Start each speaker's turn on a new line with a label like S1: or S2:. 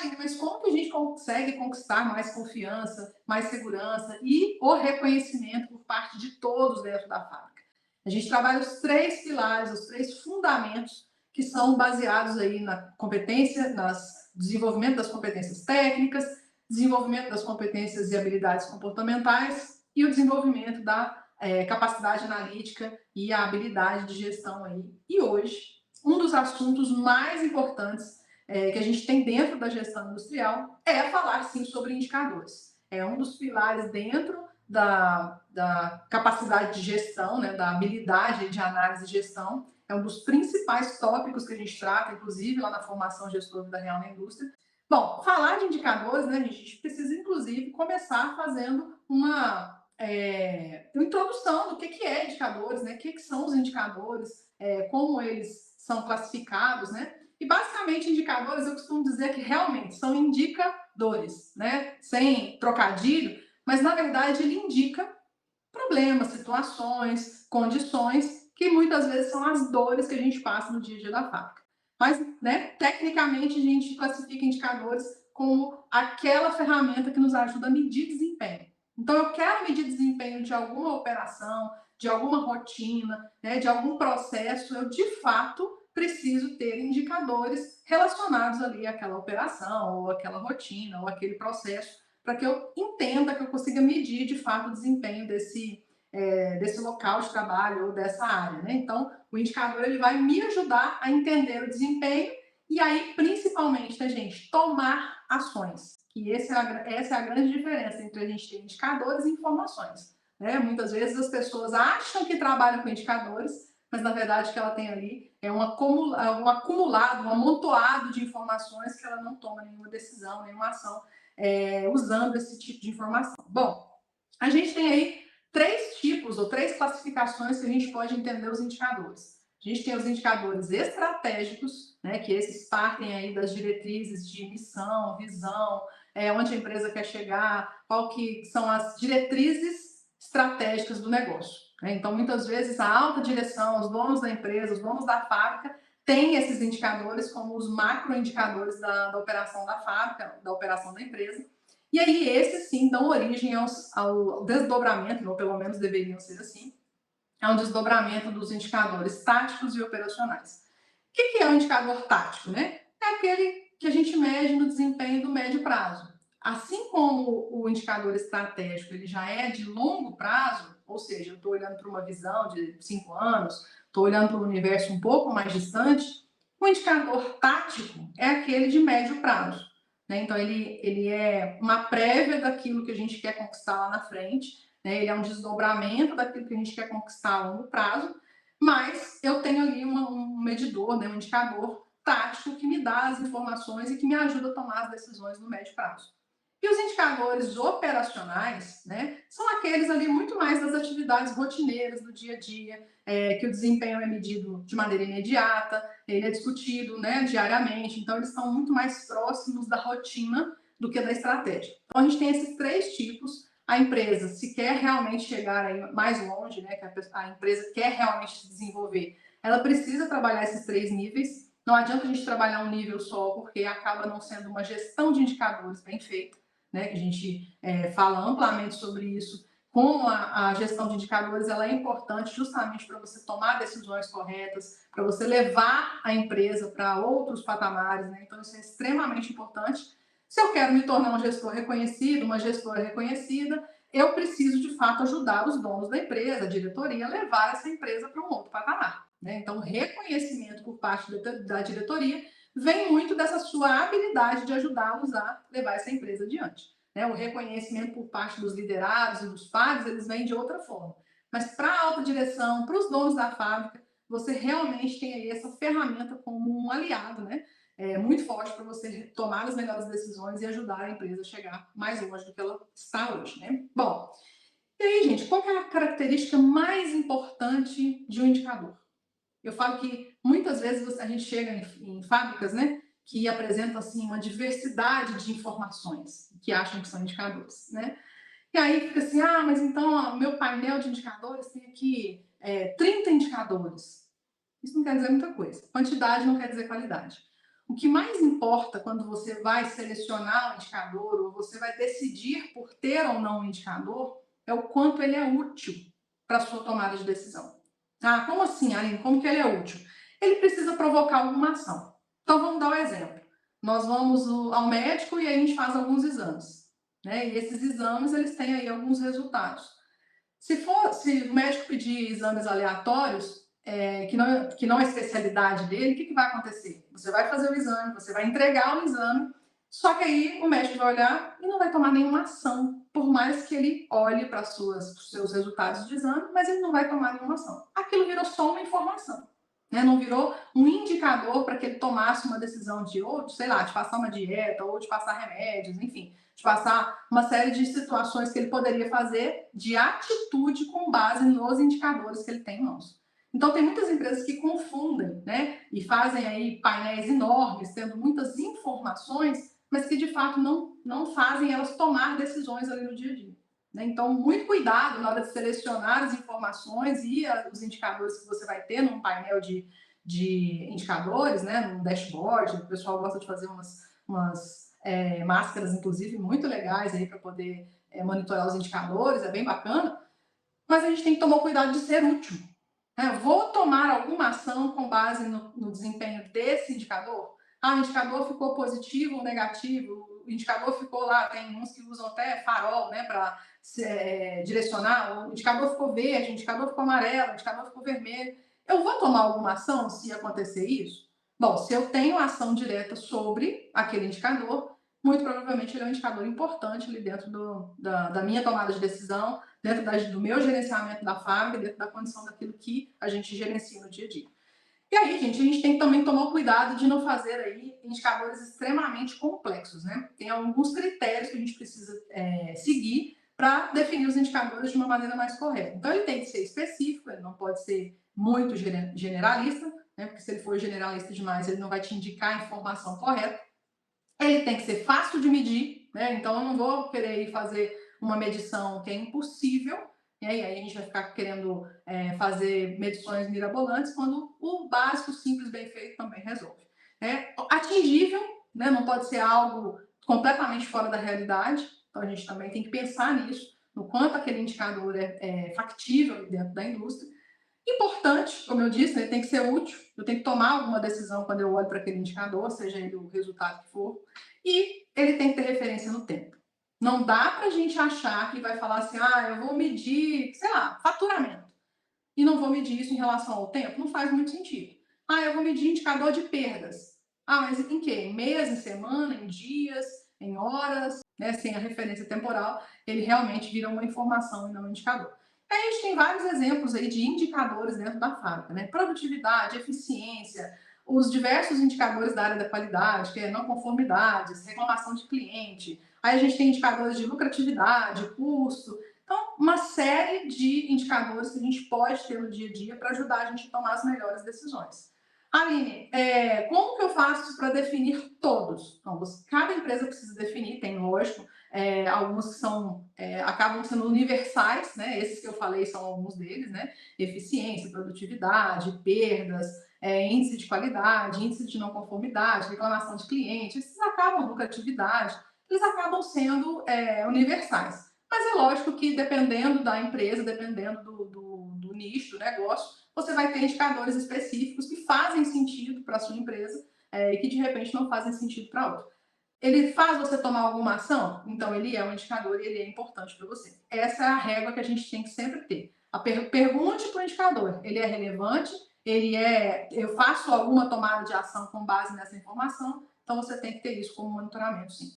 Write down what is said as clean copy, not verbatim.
S1: Aline, mas como que a gente consegue conquistar mais confiança, mais segurança e o reconhecimento por parte de todos dentro da fábrica? A gente trabalha os três pilares, os três fundamentos que são baseados aí na competência, nas desenvolvimento das competências técnicas, desenvolvimento das competências e habilidades comportamentais e o desenvolvimento da capacidade analítica e a habilidade de gestão aí. E hoje, um dos assuntos mais importantes que a gente tem dentro da gestão industrial é falar sim sobre indicadores. É um dos pilares dentro da capacidade de gestão, né, da habilidade de análise e gestão. É um dos principais tópicos que a gente trata, inclusive lá na formação gestor da Real na Indústria. Bom, falar de indicadores, né, a gente precisa, inclusive, começar fazendo uma introdução do que é indicadores, né, o que são os indicadores, como eles são classificados, né? E basicamente indicadores eu costumo dizer que realmente são indicadores, né? Sem trocadilho, mas na verdade ele indica problemas, situações, condições que muitas vezes são as dores que a gente passa no dia a dia da fábrica. Mas, né, tecnicamente a gente classifica indicadores como aquela ferramenta que nos ajuda a medir desempenho. Então eu quero medir desempenho de alguma operação, de alguma rotina, né, de algum processo, eu de fato preciso ter indicadores relacionados ali àquela operação, ou àquela rotina, ou aquele processo, para que eu entenda, que eu consiga medir de fato o desempenho desse local de trabalho ou dessa área, né? Então, o indicador ele vai me ajudar a entender o desempenho e aí, principalmente, né, gente, tomar ações. Que essa é a grande diferença entre a gente ter indicadores e informações. Né? Muitas vezes as pessoas acham que trabalham com indicadores, mas na verdade o que ela tem ali é um acumulado, um amontoado de informações que ela não toma nenhuma decisão, nenhuma ação usando esse tipo de informação. Bom, a gente tem aí três tipos ou três classificações que a gente pode entender os indicadores. A gente tem os indicadores estratégicos, né, que esses partem aí das diretrizes de missão, visão, onde a empresa quer chegar, qual que são as diretrizes estratégicas do negócio. Né? Então, muitas vezes, a alta direção, os donos da empresa, os donos da fábrica, têm esses indicadores como os macroindicadores da operação da fábrica, da operação da empresa. E aí, esses sim dão origem ao desdobramento, ou pelo menos deveriam ser assim, ao desdobramento dos indicadores táticos e operacionais. O que é o indicador tático? Né? É aquele que a gente mede no desempenho do médio prazo. Assim como o indicador estratégico ele já é de longo prazo, ou seja, eu estou olhando para uma visão de 5 anos, estou olhando para um universo um pouco mais distante, o indicador tático é aquele de médio prazo. Né? Então, ele é uma prévia daquilo que a gente quer conquistar lá na frente, né? Ele é um desdobramento daquilo que a gente quer conquistar a longo prazo, mas eu tenho ali um medidor, né? Um indicador tático que me dá as informações e que me ajuda a tomar as decisões no médio prazo. E os indicadores operacionais, né, são aqueles ali muito mais das atividades rotineiras do dia a dia, que o desempenho é medido de maneira imediata, ele é discutido, né, diariamente, então eles são muito mais próximos da rotina do que da estratégia. Então a gente tem esses três tipos. A empresa, se quer realmente chegar aí mais longe, né, que a empresa quer realmente se desenvolver, ela precisa trabalhar esses três níveis. Não adianta a gente trabalhar um nível só, porque acaba não sendo uma gestão de indicadores bem feita, né, que a gente fala amplamente sobre isso. Como a gestão de indicadores ela é importante justamente para você tomar decisões corretas, para você levar a empresa para outros patamares, né? Então isso é extremamente importante. Se eu quero me tornar um gestor reconhecido, uma gestora reconhecida, eu preciso de fato ajudar os donos da empresa, a diretoria, a levar essa empresa para um outro patamar. Né? Então, o reconhecimento por parte da diretoria vem muito dessa sua habilidade de ajudá-los a levar essa empresa adiante. Né? O reconhecimento por parte dos liderados e dos pares, eles vêm de outra forma. Mas para a alta direção, para os donos da fábrica, você realmente tem aí essa ferramenta como um aliado, né? Muito forte para você tomar as melhores decisões e ajudar a empresa a chegar mais longe do que ela está hoje, né? Bom, e aí, gente, qual é a característica mais importante de um indicador? Eu falo que muitas vezes a gente chega em fábricas, né, que apresentam assim uma diversidade de informações que acham que são indicadores, né? E aí fica assim, mas então o meu painel de indicadores tem aqui 30 indicadores. Isso não quer dizer muita coisa. Quantidade não quer dizer qualidade. O que mais importa quando você vai selecionar um indicador ou você vai decidir por ter ou não um indicador é o quanto ele é útil para a sua tomada de decisão. Ah, como assim, Aline? Como que ele é útil? Ele precisa provocar alguma ação. Então vamos dar um exemplo. Nós vamos ao médico e aí a gente faz alguns exames, né? E esses exames eles têm aí alguns resultados. Se o médico pedir exames aleatórios, que não é especialidade dele, o que vai acontecer? Você vai fazer o exame, você vai entregar o exame, só que aí o médico vai olhar e não vai tomar nenhuma ação, por mais que ele olhe para os seus resultados de exame, mas ele não vai tomar nenhuma ação. Aquilo virou só uma informação, né? Não virou um indicador para que ele tomasse uma decisão de, ou, sei lá, de passar uma dieta, ou de passar remédios, enfim, de passar uma série de situações que ele poderia fazer de atitude com base nos indicadores que ele tem em mãos. Então, tem muitas empresas que confundem, né? E fazem aí painéis enormes, tendo muitas informações, mas que de fato não fazem elas tomar decisões ali no dia a dia. Né? Então, muito cuidado na hora de selecionar as informações e os indicadores que você vai ter num painel de indicadores, né? Num dashboard. O pessoal gosta de fazer umas máscaras, inclusive, muito legais aí para poder monitorar os indicadores, é bem bacana, mas a gente tem que tomar cuidado de ser útil. Vou tomar alguma ação com base no desempenho desse indicador? Ah, o indicador ficou positivo ou negativo? O indicador ficou lá, tem uns que usam até farol, né, para direcionar. O indicador ficou verde, o indicador ficou amarelo, o indicador ficou vermelho. Eu vou tomar alguma ação se acontecer isso? Bom, se eu tenho ação direta sobre aquele indicador, muito provavelmente ele é um indicador importante ali dentro da minha tomada de decisão, dentro do meu gerenciamento da fábrica, dentro da condição daquilo que a gente gerencia no dia a dia. E aí, gente, a gente tem que também tomar cuidado de não fazer aí indicadores extremamente complexos, né? Tem alguns critérios que a gente precisa seguir para definir os indicadores de uma maneira mais correta. Então, ele tem que ser específico, ele não pode ser muito generalista, né? Porque se ele for generalista demais, ele não vai te indicar a informação correta. Ele tem que ser fácil de medir, né? Então, eu não vou querer ir fazer uma medição que é impossível, e aí a gente vai ficar querendo fazer medições mirabolantes, quando o básico, simples, bem feito também resolve. Atingível, né? Não pode ser algo completamente fora da realidade, então a gente também tem que pensar nisso, no quanto aquele indicador é factível dentro da indústria. Importante, como eu disse, né, tem que ser útil, eu tenho que tomar alguma decisão quando eu olho para aquele indicador, seja ele o resultado que for, e ele tem que ter referência no tempo. Não dá para a gente achar que vai falar assim, eu vou medir, sei lá, faturamento, e não vou medir isso em relação ao tempo, não faz muito sentido. Eu vou medir indicador de perdas. Mas em quê? Em mês, em semana, em dias, em horas, né? Sem a referência temporal, ele realmente vira uma informação e não um indicador. Aí a gente tem vários exemplos aí de indicadores dentro da fábrica, né? Produtividade, eficiência, os diversos indicadores da área da qualidade, que é não conformidades, reclamação de cliente. Aí a gente tem indicadores de lucratividade, custo. Então, uma série de indicadores que a gente pode ter no dia a dia para ajudar a gente a tomar as melhores decisões. Aline, como que eu faço para definir todos? Então, cada empresa precisa definir, tem, lógico, alguns que acabam sendo universais, né? Esses que eu falei são alguns deles, né? Eficiência, produtividade, perdas, índice de qualidade, índice de não conformidade, reclamação de cliente, esses acabam, lucratividade, eles acabam sendo universais. Mas é lógico que dependendo da empresa, dependendo do nicho do negócio, você vai ter indicadores específicos que fazem sentido para a sua empresa e que de repente não fazem sentido para outra. Ele faz você tomar alguma ação? Então ele é um indicador e ele é importante para você. Essa é a regra que a gente tem que sempre ter. Pergunte para o indicador, ele é relevante? Eu faço alguma tomada de ação com base nessa informação? Então você tem que ter isso como monitoramento, sim.